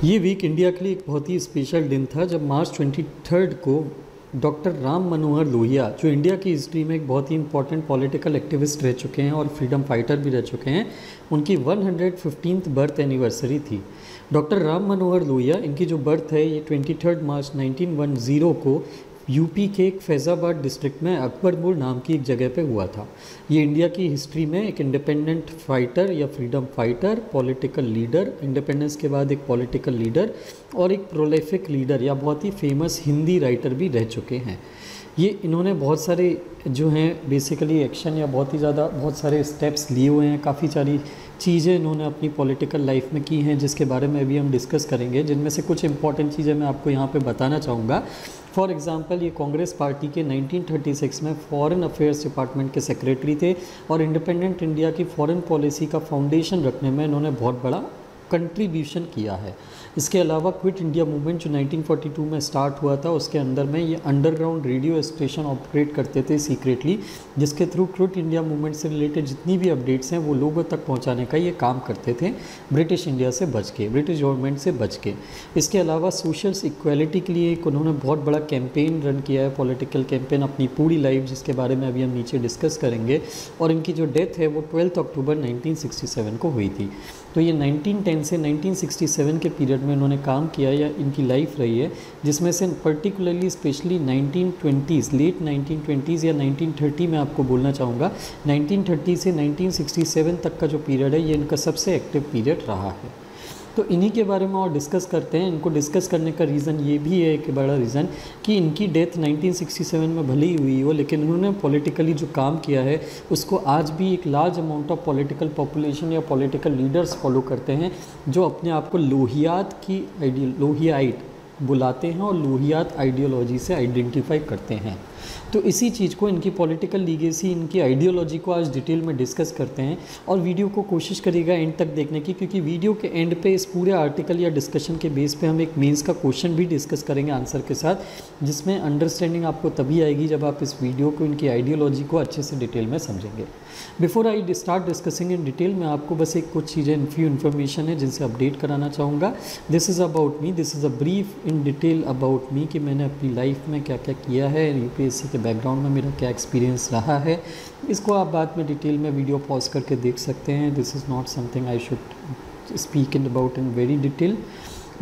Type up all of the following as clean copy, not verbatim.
ये week India के लिए एक बहुत ही स्पेशल दिन था जब मार्च 23 को डॉक्टर राम मनोहर लोहिया, जो इंडिया की हिस्ट्री में एक बहुत ही इंपॉर्टेंट पॉलिटिकल एक्टिविस्ट रह चुके हैं और फ्रीडम फाइटर भी रह चुके हैं, उनकी 115th बर्थ एनिवर्सरी थी। डॉक्टर राम मनोहर लोहिया, इनकी जो बर्थ है ये 23 मार्च 1910 को यूपी के एक फैज़ाबाद डिस्ट्रिक्ट में अकबरपुर नाम की एक जगह पे हुआ था। ये इंडिया की हिस्ट्री में एक इंडिपेंडेंट फाइटर या freedom fighter, political leader, independence के बाद एक पॉलिटिकल लीडर और एक प्रोलिफिक लीडर या बहुत ही फेमस हिंदी राइटर भी रह चुके हैं। ये इन्होंने बहुत सारे जो हैं बेसिकली एक्शन या बहुत सारे स्टेप्स लिए हुए हैं, काफ़ी सारी चीज़ें इन्होंने अपनी पॉलिटिकल लाइफ में की हैं, जिसके बारे में अभी हम डिस्कस करेंगे। जिनमें से कुछ इंपॉर्टेंट चीज़ें मैं आपको यहाँ पे बताना चाहूँगा। फॉर एग्ज़ाम्पल, ये कांग्रेस पार्टी के 1936 में फॉरेन अफेयर्स डिपार्टमेंट के सेक्रेटरी थे और इंडिपेंडेंट इंडिया की फॉरेन पॉलिसी का फाउंडेशन रखने में इन्होंने बहुत बड़ा कंट्रीब्यूशन किया है। इसके अलावा क्विट इंडिया मूवमेंट जो 1942 में स्टार्ट हुआ था, उसके अंदर में ये अंडरग्राउंड रेडियो स्टेशन ऑपरेट करते थे सीक्रेटली, जिसके थ्रू क्विट इंडिया मूवमेंट से रिलेटेड जितनी भी अपडेट्स हैं वो लोगों तक पहुंचाने का ये काम करते थे, ब्रिटिश इंडिया से बच के, ब्रिटिश गवर्नमेंट से बच के। इसके अलावा सोशल इक्वालिटी के लिए एक उन्होंने बहुत बड़ा कैंपेन रन किया है, पॉलिटिकल कैंपेन अपनी पूरी लाइफ, जिसके बारे में अभी हम नीचे डिस्कस करेंगे। और इनकी जो डेथ है वो 12 अक्टूबर 1967 को हुई थी। तो ये 1910 से 1967 के पीरियड में इन्होंने काम किया या इनकी लाइफ रही है, जिसमें से particularly specially 1920s, late 1920s या 1930 में आपको बोलना चाहूँगा, 1930 से 1967 तक का जो पीरियड है ये इनका सबसे एक्टिव पीरियड रहा है। तो इन्हीं के बारे में और डिस्कस करते हैं। इनको डिस्कस करने का रीज़न ये भी है, एक बड़ा रीज़न, कि इनकी डेथ 1967 में भले ही हुई हो, लेकिन उन्होंने पॉलिटिकली जो काम किया है उसको आज भी एक large amount of political population या पॉलिटिकल लीडर्स फॉलो करते हैं, जो अपने आप को लोहियाइट बुलाते हैं और लोहियात आइडियोलॉजी से आइडेंटिफाई करते हैं। तो इसी चीज़ को, इनकी पॉलिटिकल लीगेसी, इनकी आइडियोलॉजी को आज डिटेल में डिस्कस करते हैं। और वीडियो को कोशिश करिएगा एंड तक देखने की, क्योंकि वीडियो के एंड पे इस पूरे आर्टिकल या डिस्कशन के बेस पे हम एक मेंस का क्वेश्चन भी डिस्कस करेंगे आंसर के साथ, जिसमें अंडरस्टैंडिंग आपको तभी आएगी जब आप इस वीडियो को, इनकी आइडियोलॉजी को अच्छे से डिटेल में समझेंगे। Before I start discussing in detail, मैं आपको बस एक कुछ चीज़ें, फ्यू इन्फॉर्मेशन है जिनसे अपडेट कराना चाहूँगा। This is about me, this is a brief in detail about me, कि मैंने अपनी लाइफ में क्या क्या किया है, यूपीएससी के बैकग्राउंड में मेरा क्या एक्सपीरियंस रहा है। इसको आप बाद में डिटेल में वीडियो पॉज करके देख सकते हैं। This is not something I should speak in about in very detail,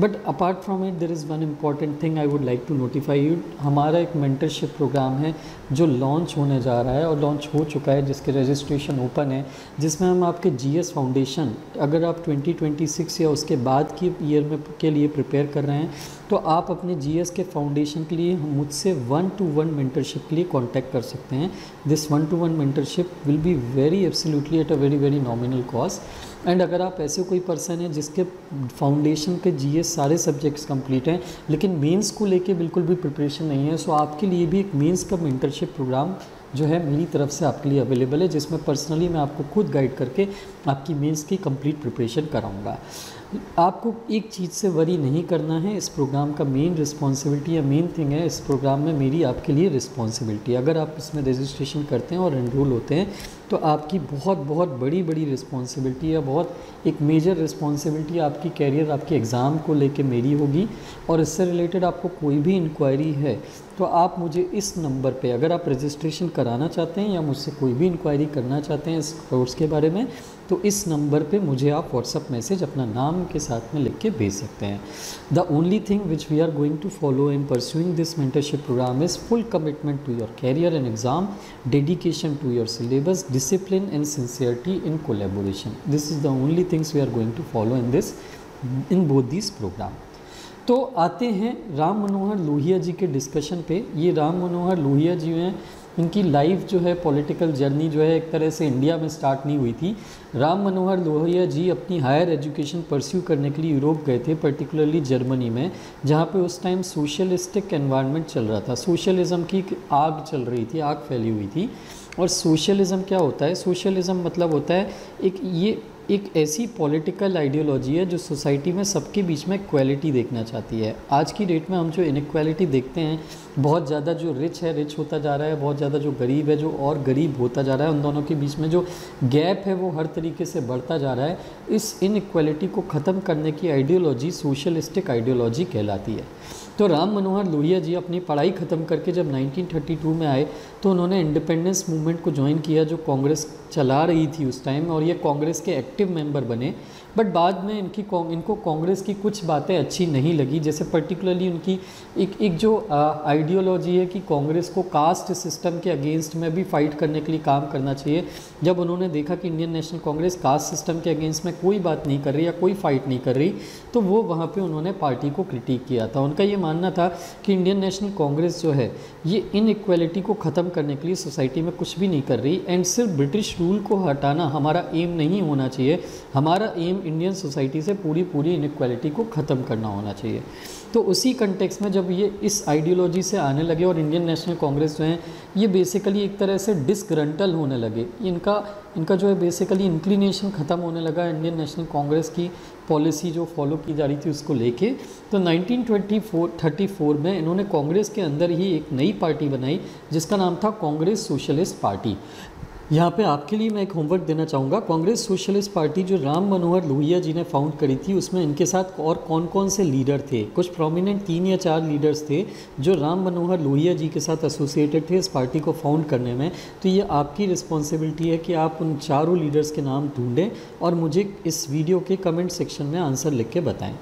but apart from it there is one important thing I would like to notify you. हमारा एक मेंटरशिप प्रोग्राम है जो launch होने जा रहा है और लॉन्च हो चुका है, जिसके रजिस्ट्रेशन ओपन है, जिसमें हम आपके जीएस फाउंडेशन, अगर आप 2026 या उसके बाद की ईयर में के लिए प्रिपेयर कर रहे हैं, तो आप अपने जीएस के फाउंडेशन के लिए मुझसे 1-to-1 मेंटरशिप के लिए कांटेक्ट कर सकते हैं। This 1-to-1 mentorship will be very absolutely at a very very nominal cost. And अगर आप ऐसे कोई पर्सन है जिसके फाउंडेशन के जीएस सारे सब्जेक्ट्स कंप्लीट हैं, लेकिन मेंस को लेके बिल्कुल भी प्रिपरेशन नहीं है, सो आपके लिए भी एक मेंस का मेंटरशिप प्रोग्राम जो है मेरी तरफ से आपके लिए अवेलेबल है, जिसमें पर्सनली मैं आपको खुद गाइड करके आपकी मेंस की कंप्लीट प्रिपरेशन कराऊंगा। आपको एक चीज़ से वरी नहीं करना है। इस प्रोग्राम का मेन रिस्पॉन्सिबिलिटी या मेन थिंग है, इस प्रोग्राम में मेरी आपके लिए रिस्पॉन्सिबिलिटी, अगर आप इसमें रजिस्ट्रेशन करते हैं और एनरोल होते हैं, तो आपकी बहुत बहुत बड़ी बड़ी रिस्पॉन्सिबिलिटी या बहुत एक मेजर रिस्पॉन्सिबिलिटी आपकी कैरियर, आपके एग्ज़ाम को लेके मेरी होगी। और इससे रिलेटेड आपको कोई भी इंक्वायरी है तो आप मुझे इस नंबर पे, अगर आप रजिस्ट्रेशन कराना चाहते हैं या मुझसे कोई भी इंक्वायरी करना चाहते हैं इस कोर्स के बारे में, तो इस नंबर पे मुझे आप व्हाट्सअप मैसेज अपना नाम के साथ में लिख के भेज सकते हैं। The only thing which we are going to follow in pursuing this mentorship programme is full commitment to your career and exam, dedication to your syllabus, discipline and sincerity in collaboration. This is the only things we are going to follow in both this programme. तो आते हैं राम मनोहर लोहिया जी के discussion पे। ये राम मनोहर लोहिया जी हैं, इनकी life जो है, पॉलिटिकल जर्नी जो है, एक तरह से इंडिया में स्टार्ट नहीं हुई थी। राम मनोहर लोहिया जी अपनी हायर एजुकेशन परस्यू करने के लिए यूरोप गए थे, पर्टिकुलरली जर्मनी में, जहाँ पे उस टाइम सोशलिस्टिक एनवायरनमेंट चल रहा था, सोशलिज़म की आग चल रही थी, आग फैली हुई थी। और सोशलिज़म क्या होता है? सोशलिज़म मतलब होता है एक, ये एक ऐसी पॉलिटिकल आइडियोलॉजी है जो सोसाइटी में सबके बीच में इक्वालिटी देखना चाहती है। आज की डेट में हम जो इनइक्वालिटी देखते हैं, बहुत ज़्यादा जो रिच है रिच होता जा रहा है, बहुत ज़्यादा जो गरीब है जो और गरीब होता जा रहा है, उन दोनों के बीच में जो गैप है वो हर तरीके से बढ़ता जा रहा है। इस इनइक्वालिटी को ख़त्म करने की आइडियोलॉजी सोशलिस्टिक आइडियोलॉजी कहलाती है। तो राम मनोहर लोहिया जी अपनी पढ़ाई ख़त्म करके जब 1932 में आए तो उन्होंने इंडिपेंडेंस मूवमेंट को ज्वाइन किया जो कांग्रेस चला रही थी उस टाइम, और ये कांग्रेस के एक्टिव मेंबर बने। बट बाद में इनको कांग्रेस की कुछ बातें अच्छी नहीं लगी, जैसे पर्टिकुलरली उनकी एक जो आइडियोलॉजी है कि कांग्रेस को कास्ट सिस्टम के अगेंस्ट में भी फाइट करने के लिए काम करना चाहिए। जब उन्होंने देखा कि Indian national Congress caste system के अगेंस्ट में कोई बात नहीं कर रही या कोई फाइट नहीं कर रही, तो वो वहाँ पे उन्होंने पार्टी को क्रिटिक किया था। उनका ये मानना था कि इंडियन नेशनल कांग्रेस जो है ये इनइक्वालिटी को ख़त्म करने के लिए सोसाइटी में कुछ भी नहीं कर रही, एंड सिर्फ ब्रिटिश रूल को हटाना हमारा एम नहीं होना चाहिए। हमारा एम इंडियन सोसाइटी से पूरी इनइक्वालिटी को ख़त्म करना होना चाहिए। तो उसी कंटेक्स्ट में जब ये इस आइडियोलॉजी से आने लगे और इंडियन नेशनल कांग्रेस जो है ये बेसिकली एक तरह से डिसग्रंटल होने लगे, इनका जो है बेसिकली इंक्लिनेशन ख़त्म होने लगा इंडियन नेशनल कांग्रेस की पॉलिसी जो फॉलो की जा रही थी उसको लेके। तो 1934 में इन्होंने कांग्रेस के अंदर ही एक नई पार्टी बनाई जिसका नाम था कांग्रेस सोशलिस्ट पार्टी। यहाँ पे आपके लिए मैं एक होमवर्क देना चाहूँगा। कांग्रेस सोशलिस्ट पार्टी जो राम मनोहर लोहिया जी ने फाउंड करी थी उसमें इनके साथ और कौन कौन से लीडर थे, कुछ प्रोमिनेंट 3 या 4 लीडर्स थे जो राम मनोहर लोहिया जी के साथ एसोसिएटेड थे इस पार्टी को फाउंड करने में। तो ये आपकी रिस्पॉन्सिबिलिटी है कि आप उन चारों लीडर्स के नाम ढूंढें और मुझे इस वीडियो के कमेंट सेक्शन में आंसर लिख के बताएँ।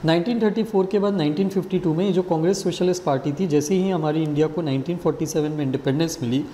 1934 के बाद 1952 में ये जो कांग्रेस सोशलिस्ट पार्टी थी, जैसे ही हमारी इंडिया को 1947 में इंडिपेंडेंस मिली,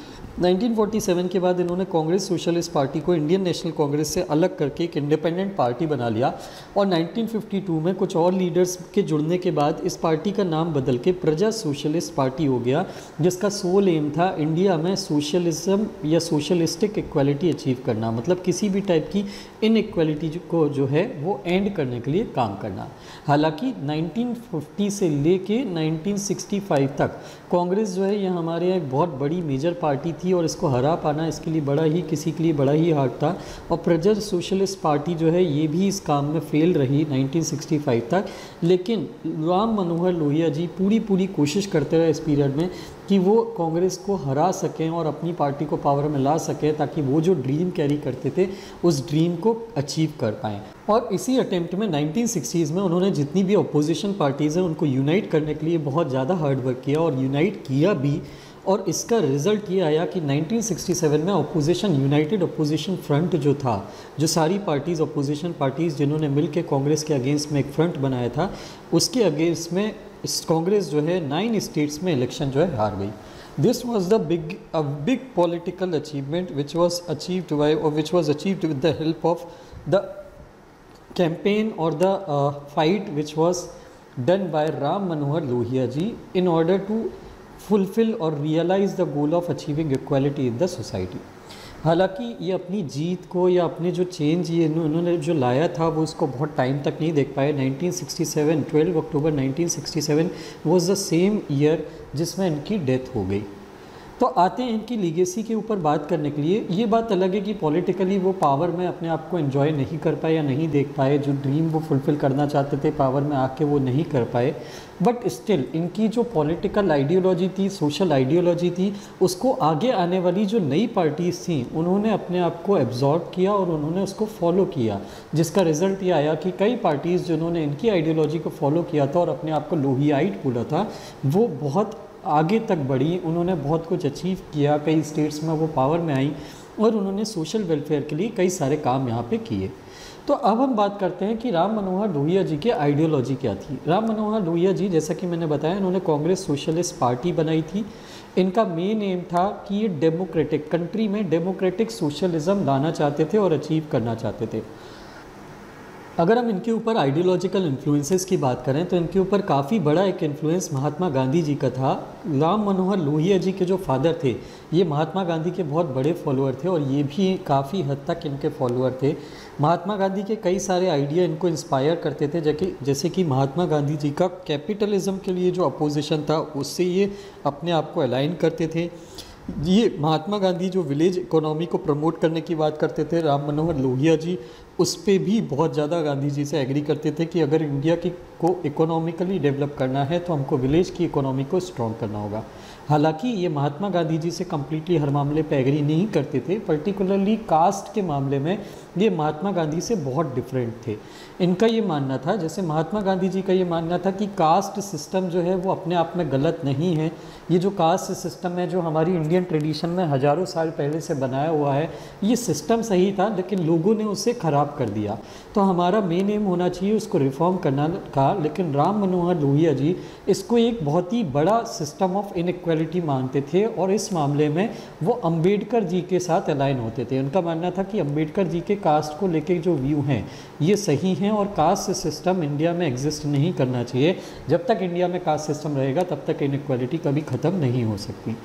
1947 के बाद इन्होंने कांग्रेस सोशलिस्ट पार्टी को इंडियन नेशनल कांग्रेस से अलग करके एक इंडिपेंडेंट पार्टी बना लिया। और 1952 में कुछ और लीडर्स के जुड़ने के बाद इस पार्टी का नाम बदल के प्रजा सोशलिस्ट पार्टी हो गया, जिसका सोल एम था इंडिया में सोशलिज्म या सोशलिस्टिक इक्वालिटी अचीव करना, मतलब किसी भी टाइप की इनइक्वालिटी को जो है वो एंड करने के लिए काम करना। हालांकि 1950 से लेके 1965 तक कांग्रेस जो है ये हमारे यहाँ एक बहुत बड़ी मेजर पार्टी थी और इसको हरा पाना इसके लिए किसी के लिए बड़ा ही हार्ड था। और प्रजा सोशलिस्ट पार्टी जो है ये भी इस काम में फेल रही 1965 तक। लेकिन राम मनोहर लोहिया जी पूरी कोशिश करते रहे इस पीरियड में कि वो कांग्रेस को हरा सकें और अपनी पार्टी को पावर में ला सकें, ताकि वो जो ड्रीम कैरी करते थे उस ड्रीम को अचीव कर पाएँ। और इसी अटेम्प्ट में 1960s में उन्होंने जितनी भी अपोजिशन पार्टीज़ हैं उनको यूनाइट करने के लिए बहुत ज़्यादा हार्ड वर्क किया और यूनाइट किया भी। और इसका रिज़ल्ट ये आया कि 1967 में अपोजिशन यूनाइटेड अपोजिशन फ्रंट जो था, जो सारी पार्टीज़ अपोजिशन पार्टीज़ जिन्होंने मिल के कांग्रेस के अगेंस्ट में एक फ्रंट बनाया था, उसके अगेंस्ट में कांग्रेस जो है 9 स्टेट्स में इलेक्शन जो है हार गई। This was the big political achievement which was achieved with the help of the campaign or the fight which was done by Ram Manohar Lohia ji in order to fulfill or realize the goal of achieving equality in the society। हालांकि ये अपनी जीत को या अपने जो change ये इन्होंने जो लाया था वो उसको बहुत टाइम तक नहीं देख पाए। 12 अक्टूबर 1967 वाज द सेम ईयर जिसमें इनकी डेथ हो गई। तो आते हैं इनकी लीगेसी के ऊपर बात करने के लिए। ये बात अलग है कि पॉलिटिकली वो पावर में अपने आप को एंजॉय नहीं कर पाए या नहीं देख पाए, जो ड्रीम वो फुलफ़िल करना चाहते थे पावर में आके वो नहीं कर पाए। बट स्टिल इनकी जो पॉलिटिकल आइडियोलॉजी थी, सोशल आइडियोलॉजी थी, उसको आगे आने वाली जो नई पार्टीज़ थी उन्होंने अपने आप को एब्जॉर्ब किया और उन्होंने उसको फॉलो किया, जिसका रिज़ल्ट ये आया कि कई पार्टीज़ जिन्होंने इनकी आइडियोलॉजी को फॉलो किया था और अपने आप को लोहियाइट बोला था, वो बहुत आगे तक बढ़ी, उन्होंने बहुत कुछ अचीव किया, कई स्टेट्स में वो पावर में आई और उन्होंने सोशल वेलफेयर के लिए कई सारे काम यहाँ पे किए। तो अब हम बात करते हैं कि राम मनोहर लोहिया जी की आइडियोलॉजी क्या थी। राम मनोहर लोहिया जी, जैसा कि मैंने बताया, इन्होंने कांग्रेस सोशलिस्ट पार्टी बनाई थी। इनका मेन एम था कि ये डेमोक्रेटिक कंट्री में डेमोक्रेटिक सोशलिज्म लाना चाहते थे और अचीव करना चाहते थे। अगर हम इनके ऊपर आइडियोलॉजिकल इन्फ्लुएंसेस की बात करें तो इनके ऊपर काफ़ी बड़ा एक इन्फ्लुएंस महात्मा गांधी जी का था। राम मनोहर लोहिया जी के जो फादर थे ये महात्मा गांधी के बहुत बड़े फॉलोअर थे और ये भी काफ़ी हद तक इनके फॉलोअर थे। महात्मा गांधी के कई सारे आइडिया इनको इंस्पायर करते थे, जैसे कि महात्मा गांधी जी का कैपिटलिज्म के लिए जो अपोजिशन था उससे ये अपने आप को अलाइन करते थे। ये महात्मा गांधी जो विलेज इकोनॉमी को प्रमोट करने की बात करते थे, राम मनोहर लोहिया जी उस पे भी बहुत ज़्यादा गांधी जी से एग्री करते थे कि अगर इंडिया की को इकोनॉमिकली डेवलप करना है तो हमको विलेज की इकोनॉमी को स्ट्रॉन्ग करना होगा। हालांकि ये महात्मा गांधी जी से कम्प्लीटली हर मामले पे एग्री नहीं करते थे, पर्टिकुलरली कास्ट के मामले में ये महात्मा गांधी से बहुत डिफरेंट थे। इनका ये मानना था, जैसे महात्मा गांधी जी का ये मानना था कि कास्ट सिस्टम जो है वो अपने आप में गलत नहीं है। ये जो कास्ट सिस्टम है जो हमारी इंडियन ट्रेडिशन में हज़ारों साल पहले से बनाया हुआ है, ये सिस्टम सही था लेकिन लोगों ने उसे ख़राब कर दिया। तो हमारा मेन एम होना चाहिए उसको रिफॉर्म करना का। लेकिन राम मनोहर लोहिया जी इसको एक बहुत ही बड़ा सिस्टम ऑफ इनइक्वालिटी मानते थे और इस मामले में वो अंबेडकर जी के साथ अलाइन होते थे। उनका मानना था कि अंबेडकर जी के कास्ट को लेके जो व्यू हैं ये सही हैं और कास्ट सिस्टम इंडिया में एग्जिस्ट नहीं करना चाहिए। जब तक इंडिया में कास्ट सिस्टम रहेगा तब तक इनइक्वालिटी कभी ख़त्म नहीं हो सकती।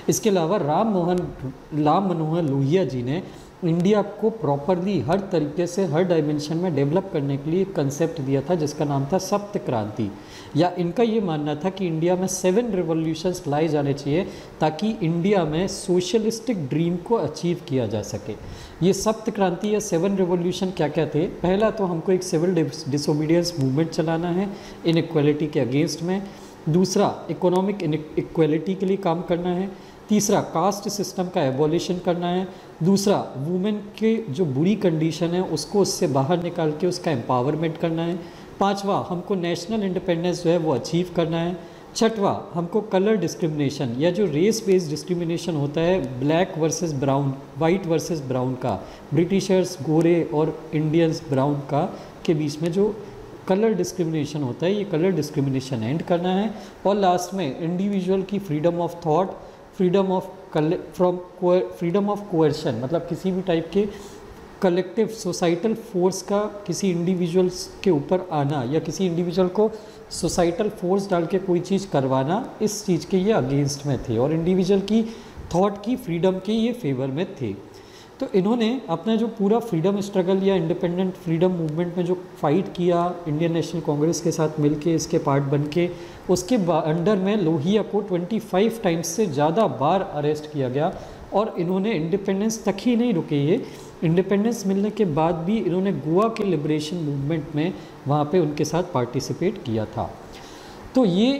इसके अलावा राम मनोहर लोहिया जी ने इंडिया को प्रॉपरली हर तरीके से हर डायमेंशन में डेवलप करने के लिए एक कंसेप्ट दिया था जिसका नाम था सप्त क्रांति। या इनका ये मानना था कि इंडिया में 7 रिवॉल्यूशंस लाए जाने चाहिए ताकि इंडिया में सोशलिस्टिक ड्रीम को अचीव किया जा सके। ये सप्त क्रांति या 7 रिवॉल्यूशन क्या क्या थे? पहला तो हमको एक सिविल डिसोबीडियंस मूवमेंट चलाना है इनइक्वालिटी के अगेंस्ट में। दूसरा, इकोनॉमिक इक्वालिटी के लिए काम करना है। तीसरा, कास्ट सिस्टम का एबॉलिशन करना है। दूसरा, वुमेन के जो बुरी कंडीशन है उसको उससे बाहर निकाल के उसका एम्पावरमेंट करना है। पांचवा, हमको नेशनल इंडिपेंडेंस जो है वो अचीव करना है। छठवा, हमको कलर डिस्क्रिमिनेशन या जो रेस बेस्ड डिस्क्रिमिनेशन होता है, black versus brown, white versus brown का, ब्रिटिशर्स गोरे और इंडियंस ब्राउन का के बीच में जो कलर डिस्क्रिमिनेशन होता है, ये कलर डिस्क्रिमिनेशन एंड करना है। और लास्ट में इंडिविजुअल की freedom of thought, freedom of coercion, मतलब किसी भी टाइप के कलेक्टिव सोसाइटल फोर्स का किसी इंडिविजुअल्स के ऊपर आना या किसी इंडिविजुअल को सोसाइटल फोर्स डाल के कोई चीज़ करवाना, इस चीज़ के ये अगेंस्ट में थे और इंडिविजुअल की थॉट की फ्रीडम के ये फेवर में थे। तो इन्होंने अपना जो पूरा फ्रीडम स्ट्रगल या इंडिपेंडेंट फ्रीडम मूवमेंट में जो फाइट किया इंडियन नेशनल कांग्रेस के साथ मिलके, इसके पार्ट बन के, उसके अंडर में लोहिया को 25 टाइम्स से ज़्यादा बार अरेस्ट किया गया और इन्होंने इंडिपेंडेंस तक ही नहीं रुके। ये इंडिपेंडेंस मिलने के बाद भी इन्होंने गोवा के लिबरेशन मूवमेंट में वहाँ पे उनके साथ पार्टिसिपेट किया था। तो ये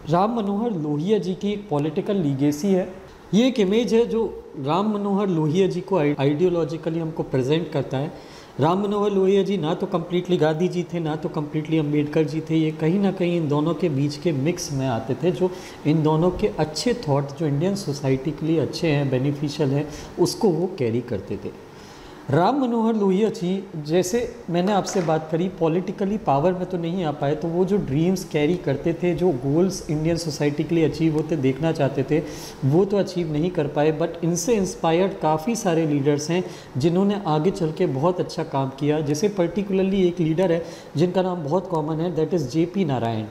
राम मनोहर लोहिया जी की एक पॉलिटिकल लीगेसी है। ये एक इमेज है जो राम मनोहर लोहिया जी को आइडियोलॉजिकली हमको प्रेजेंट करता है। राम मनोहर लोहिया जी ना तो कम्प्लीटली गांधी जी थे, ना तो कम्प्लीटली अंबेडकर जी थे। ये कहीं ना कहीं इन दोनों के बीच के मिक्स में आते थे, जो इन दोनों के अच्छे थॉट जो इंडियन सोसाइटी के लिए अच्छे हैं, बेनिफिशियल हैं, उसको वो कैरी करते थे। राम मनोहर लोहिया जी, जैसे मैंने आपसे बात करी, पॉलिटिकली पावर में तो नहीं आ पाए, तो वो जो ड्रीम्स कैरी करते थे, जो गोल्स इंडियन सोसाइटी के लिए अचीव होते देखना चाहते थे, वो तो अचीव नहीं कर पाए। बट इनसे इंस्पायर्ड काफ़ी सारे लीडर्स हैं जिन्होंने आगे चल के बहुत अच्छा काम किया। जैसे पर्टिकुलरली एक लीडर है जिनका नाम बहुत कॉमन है, that is JP Narayan.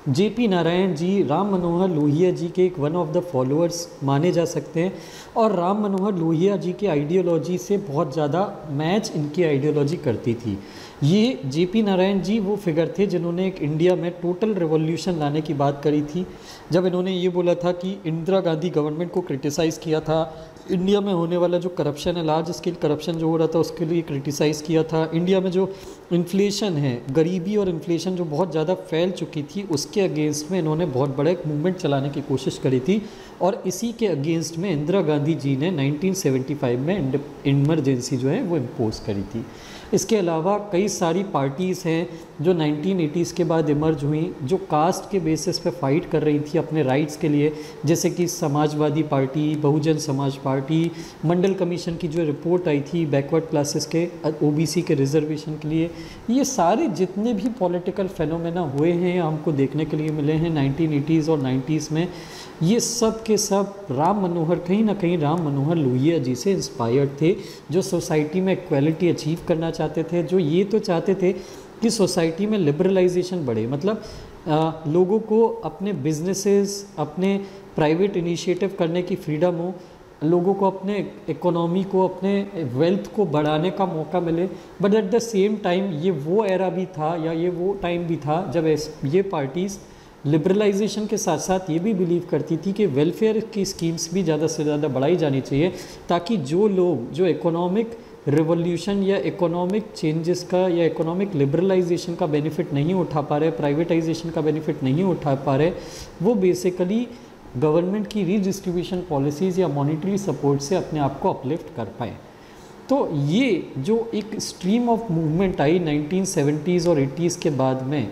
JP Narayan ji Ram Manohar Lohia ji के एक वन ऑफ द फॉलोअर्स माने जा सकते हैं और राम मनोहर लोहिया जी की आइडियोलॉजी से बहुत ज़्यादा मैच इनकी आइडियोलॉजी करती थी। ये JP नारायण जी वो फिगर थे जिन्होंने एक इंडिया में टोटल रिवॉल्यूशन लाने की बात करी थी। जब इन्होंने ये बोला था कि इंदिरा गांधी गवर्नमेंट को क्रिटिसाइज़ किया था, इंडिया में होने वाला जो करप्शन है, लार्ज स्केल करप्शन जो हो रहा था, उसके लिए क्रिटिसाइज़ किया था। इंडिया में जो इन्फ्लेशन है, गरीबी और इन्फ्लेशन जो बहुत ज़्यादा फैल चुकी थी, उसके अगेंस्ट में इन्होंने बहुत बड़ा एक मूवमेंट चलाने की कोशिश करी थी और इसी के अगेंस्ट में इंदिरा गांधी जी ने 1975 में इमरजेंसी जो है वो इम्पोज करी थी। इसके अलावा कई सारी पार्टीज़ हैं जो 1980s के बाद इमर्ज हुई, जो कास्ट के बेसिस पे फाइट कर रही थी अपने राइट्स के लिए, जैसे कि समाजवादी पार्टी, बहुजन समाज पार्टी, मंडल कमीशन की जो रिपोर्ट आई थी बैकवर्ड क्लासेस के OBC के रिजर्वेशन के लिए। ये सारे जितने भी पॉलिटिकल फेनोमेना हुए हैं हमको देखने के लिए मिले हैं 1980s और 90s में, ये सब के सब राम मनोहर, कहीं ना कहीं राम मनोहर लोहिया जी से इंस्पायर्ड थे, जो सोसाइटी में इक्वालिटी अचीव करना चाहते थे, जो ये तो चाहते थे कि सोसाइटी में लिबरलाइजेशन बढ़े, मतलब लोगों को अपने बिजनेसेस, अपने प्राइवेट इनिशिएटिव करने की फ्रीडम हो, लोगों को अपने इकोनॉमी को, अपने वेल्थ को बढ़ाने का मौका मिले। But at the same time ये वो एरा भी था या ये वो टाइम भी था जब ये पार्टीज़ लिबरलाइजेशन के साथ साथ ये भी बिलीव करती थी कि वेलफेयर की स्कीम्स भी ज़्यादा से ज़्यादा बढ़ाई जानी चाहिए, ताकि जो लोग जो इकोनॉमिक रिवॉल्यूशन या इकोनॉमिक चेंजेस का या इकोनॉमिक लिबरलाइजेशन का बेनिफिट नहीं उठा पा रहे, प्राइवेटाइजेशन का बेनिफिट नहीं उठा पा रहे, वो बेसिकली गवर्नमेंट की रीडिस्ट्रीब्यूशन पॉलिसीज़ या मॉनिटरी सपोर्ट से अपने आप को अपलिफ्ट कर पाए। तो ये जो एक stream of movement I 1970s और 80s के बाद में,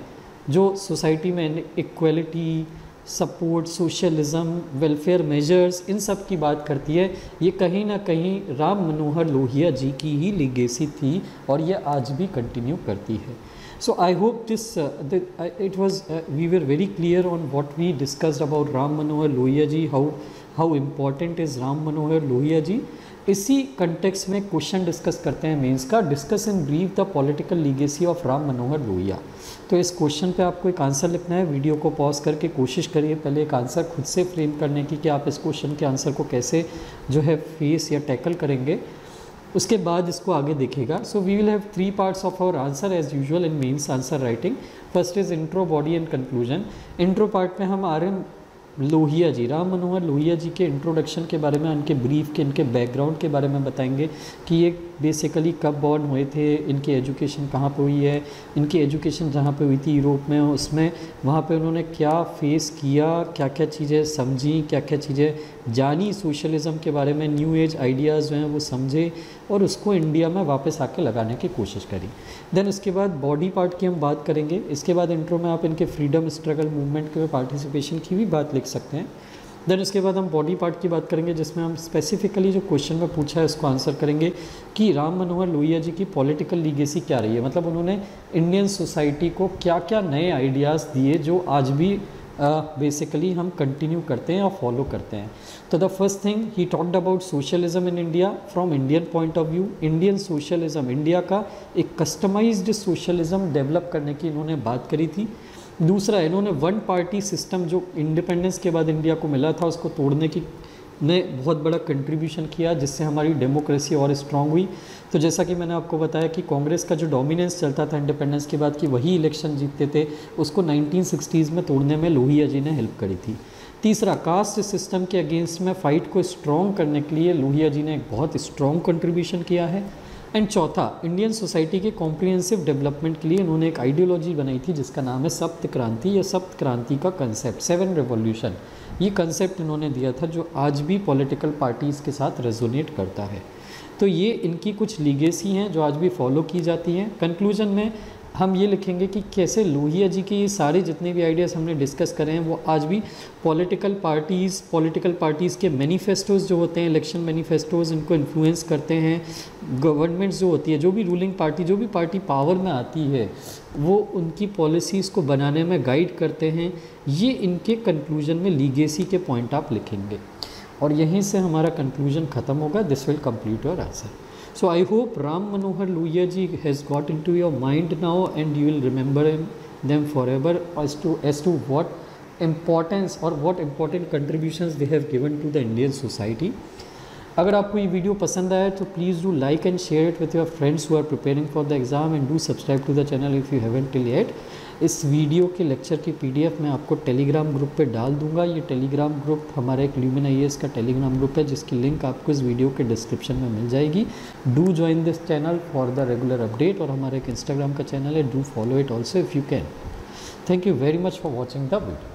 जो सोसाइटी में equality, support, socialism, welfare measures, इन सब की बात करती है, ये कहीं ना कहीं राम मनोहर लोहिया जी की ही लीगेसी थी और ये आज भी कंटिन्यू करती है। So I hope this we were very clear on what we discussed about Ram Manohar Lohia ji, how important is Ram Manohar Lohia ji। इसी कंटेक्स्ट में क्वेश्चन डिस्कस करते हैं मेंस का, discuss in brief the political legacy of Ram Manohar Lohia. तो इस question पे आपको एक आंसर लिखना है, वीडियो को पॉज करके कोशिश करिए पहले एक आंसर खुद से फ्रेम करने की कि आप इस क्वेश्चन के आंसर को कैसे जो है फेस या टैकल करेंगे, उसके बाद इसको आगे देखिएगा। So we will have 3 parts of our answer as usual in mains answer writing. First is intro, body and conclusion. Intro part में हम लोहिया जी, राम मनोहर लोहिया जी के इंट्रोडक्शन के बारे में, उनके ब्रीफ के, इनके बैकग्राउंड के बारे में बताएंगे कि ये बेसिकली कब बॉर्न हुए थे, इनकी एजुकेशन कहाँ पे हुई है, इनकी एजुकेशन जहाँ पे हुई थी यूरोप में, उसमें वहाँ पे उन्होंने क्या फेस किया, क्या क्या चीज़ें समझी, क्या क्या चीज़ें जानी सोशलिज़म के बारे में, न्यू एज आइडियाज़ जो हैं वो समझे और उसको इंडिया में वापस आके लगाने की कोशिश करी। देन उसके बाद बॉडी पार्ट की हम बात करेंगे। इसके बाद इंट्रो में आप इनके फ्रीडम स्ट्रगल मूवमेंट के पार्टिसिपेशन की भी बात लिख सकते हैं। देन उसके बाद हम बॉडी पार्ट की बात करेंगे जिसमें हम स्पेसिफिकली जो क्वेश्चन में पूछा है उसको आंसर करेंगे कि राम मनोहर लोहिया जी की पॉलिटिकल लीगेसी क्या रही है, मतलब उन्होंने इंडियन सोसाइटी को क्या क्या नए आइडियाज़ दिए जो आज भी बेसिकली हम कंटिन्यू करते हैं और फॉलो करते हैं। तो the first thing he talked about socialism in India from Indian point of view. Indian socialism, India का एक कस्टमाइज्ड सोशलिज्म डेवलप करने की इन्होंने बात करी थी। दूसरा, इन्होंने वन पार्टी सिस्टम जो इंडिपेंडेंस के बाद इंडिया को मिला था उसको तोड़ने की ने बहुत बड़ा कंट्रीब्यूशन किया, जिससे हमारी डेमोक्रेसी और स्ट्रांग हुई। तो जैसा कि मैंने आपको बताया कि कांग्रेस का जो डोमिनेंस चलता था इंडिपेंडेंस के बाद कि वही इलेक्शन जीतते थे, उसको 1960s में तोड़ने में लोहिया जी ने हेल्प करी थी। तीसरा, कास्ट सिस्टम के अगेंस्ट में फ़ाइट को स्ट्रॉन्ग करने के लिए लोहिया जी ने एक बहुत स्ट्रॉन्ग कंट्रीब्यूशन किया है। एंड चौथा, इंडियन सोसाइटी के कॉम्प्रिहेंसिव डेवलपमेंट के लिए इन्होंने एक आइडियोलॉजी बनाई थी जिसका नाम है सप्त क्रांति या सप्त क्रांति का कंसेप्ट, 7 रिवॉल्यूशन। ये कंसेप्ट इन्होंने दिया था जो आज भी पॉलिटिकल पार्टीज़ के साथ रेजोनेट करता है। तो ये इनकी कुछ लीगेसी हैं जो आज भी फॉलो की जाती हैं। कंक्लूजन में हम ये लिखेंगे कि कैसे लोहिया जी के ये सारे जितने भी आइडियाज़ हमने डिस्कस करे हैं वो आज भी पॉलिटिकल पार्टीज़ के मैनिफेस्टोज़ जो होते हैं, इलेक्शन मैनिफेस्टोज़, इनको इन्फ्लुएंस करते हैं। गवर्नमेंट्स जो होती है, जो भी रूलिंग पार्टी, जो भी पार्टी पावर में आती है, वो उनकी पॉलिसीज़ को बनाने में गाइड करते हैं। ये इनके कंक्लूजन में लीगेसी के पॉइंट आप लिखेंगे और यहीं से हमारा कंक्लूजन ख़त्म होगा। This will complete your answer. So I hope Ram Manohar Lohia ji has got into your mind now and you will remember them forever as to what importance or what important contributions they have given to the Indian society. अगर आपको ये video पसंद आया तो please do like and share it with your friends who are preparing for the exam and do subscribe to the channel if you haven't till yet. इस video के lecture की PDF मैं आपको टेलीग्राम ग्रुप पे डाल दूंगा। ये Telegram group हमारा एक ल्यूमिन IAS का टेलीग्राम ग्रुप है जिसकी लिंक आपको इस वीडियो के डिस्क्रिप्शन में मिल जाएगी। Do join this channel for the regular update. और हमारा एक इंस्टाग्राम का चैनल है, do follow it also if you can. Thank you very much for watching the video.